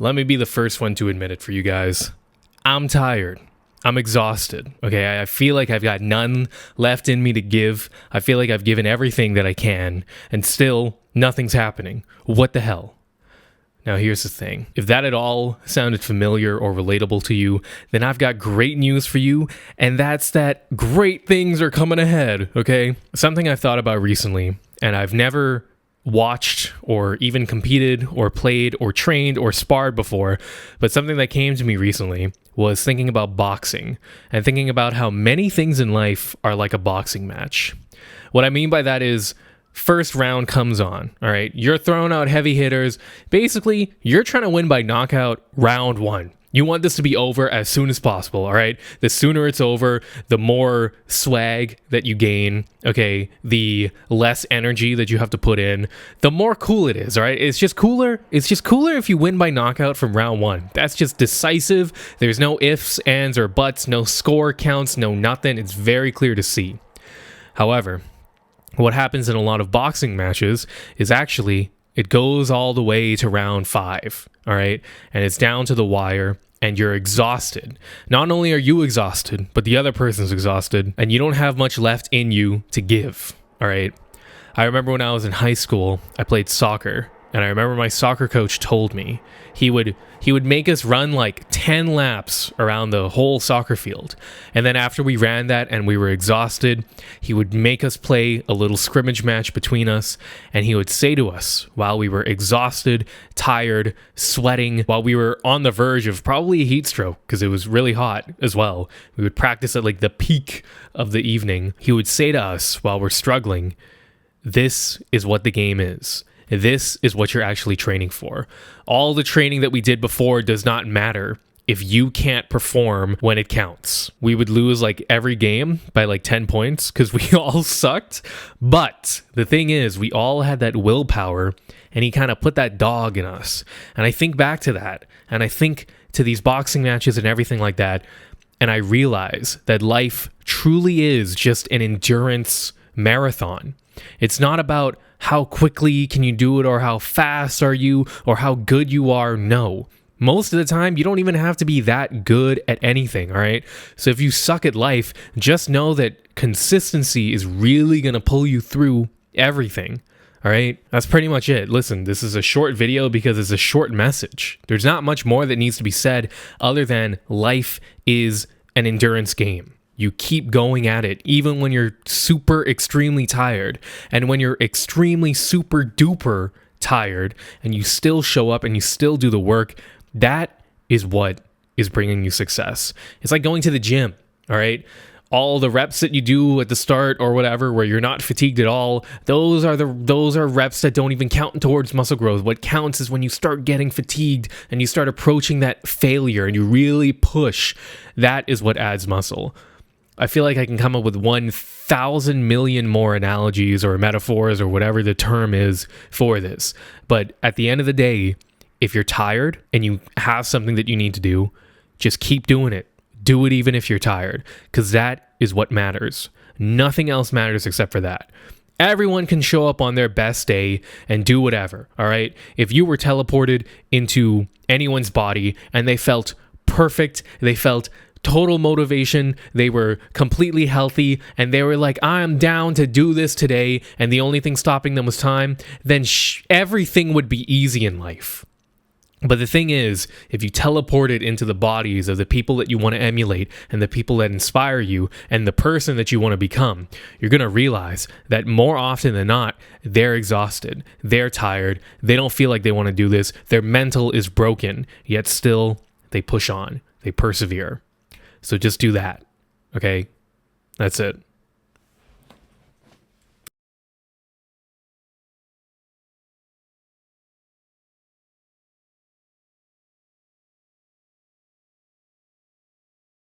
Let me be the first one to admit it for you guys. I'm tired. I'm exhausted. Okay, I feel like I've got none left in me to give. I feel like I've given everything that I can, and still nothing's happening. What the hell? Now here's the thing. If that at all sounded familiar or relatable to you, then I've got great news for you, and that's that great things are coming ahead, okay? Something I've thought about recently, and I've never watched or even competed or played or trained or sparred before, but something that came to me recently was thinking about boxing and thinking about how many things in life are like a boxing match. What I mean by that is, first round comes on, all right? You're throwing out heavy hitters. Basically, you're trying to win by knockout round one. You want this to be over as soon as possible, all right? The sooner it's over, the more swag that you gain, okay? The less energy that you have to put in, the more cool it is, all right? It's just cooler. It's just cooler if you win by knockout from round one. That's just decisive. There's no ifs, ands, or buts, no score counts, no nothing. It's very clear to see. However, what happens in a lot of boxing matches is actually it goes all the way to round 5, all right? And it's down to the wire, and you're exhausted. Not only are you exhausted, but the other person's exhausted, and you don't have much left in you to give, all right? I remember when I was in high school, I played soccer, and I remember my soccer coach told me he would make us run like 10 laps around the whole soccer field. And then after we ran that and we were exhausted, he would make us play a little scrimmage match between us. And he would say to us while we were exhausted, tired, sweating, while we were on the verge of probably a heat stroke because it was really hot as well. We would practice at like the peak of the evening. He would say to us while we're struggling, "This is what the game is. This is what you're actually training for. All the training that we did before does not matter if you can't perform when it counts." We would lose like every game by like 10 points because we all sucked. But the thing is, we all had that willpower, and he kind of put that dog in us. And I think back to that, and I think to these boxing matches and everything like that, and I realize that life truly is just an endurance marathon. It's not about how quickly can you do it or how fast are you or how good you are. No. Most of the time, you don't even have to be that good at anything, all right? So if you suck at life, just know that consistency is really going to pull you through everything, all right? That's pretty much it. Listen, this is a short video because it's a short message. There's not much more that needs to be said other than life is an endurance game. You keep going at it, even when you're super extremely tired. And when you're extremely super duper tired and you still show up and you still do the work, that is what is bringing you success. It's like going to the gym, all right? All the reps that you do at the start or whatever, where you're not fatigued at all, those are reps that don't even count towards muscle growth. What counts is when you start getting fatigued and you start approaching that failure and you really push. That is what adds muscle. I feel like I can come up with 1,000 million more analogies or metaphors or whatever the term is for this. But at the end of the day, if you're tired and you have something that you need to do, just keep doing it. Do it even if you're tired, because that is what matters. Nothing else matters except for that. Everyone can show up on their best day and do whatever, all right? If you were teleported into anyone's body and they felt perfect, they felt total motivation, they were completely healthy, and they were like, I'm down to do this today, and the only thing stopping them was time, then everything would be easy in life. But the thing is, if you teleport it into the bodies of the people that you want to emulate and the people that inspire you and the person that you want to become, you're going to realize that more often than not, they're exhausted, they're tired, they don't feel like they want to do this, their mental is broken, yet still they push on, they persevere. So just do that, okay? That's it.